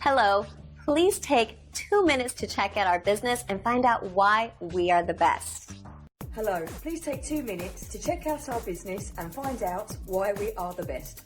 Hello, please take 2 minutes to check out our business and find out why we are the best. Hello, please take 2 minutes to check out our business and find out why we are the best.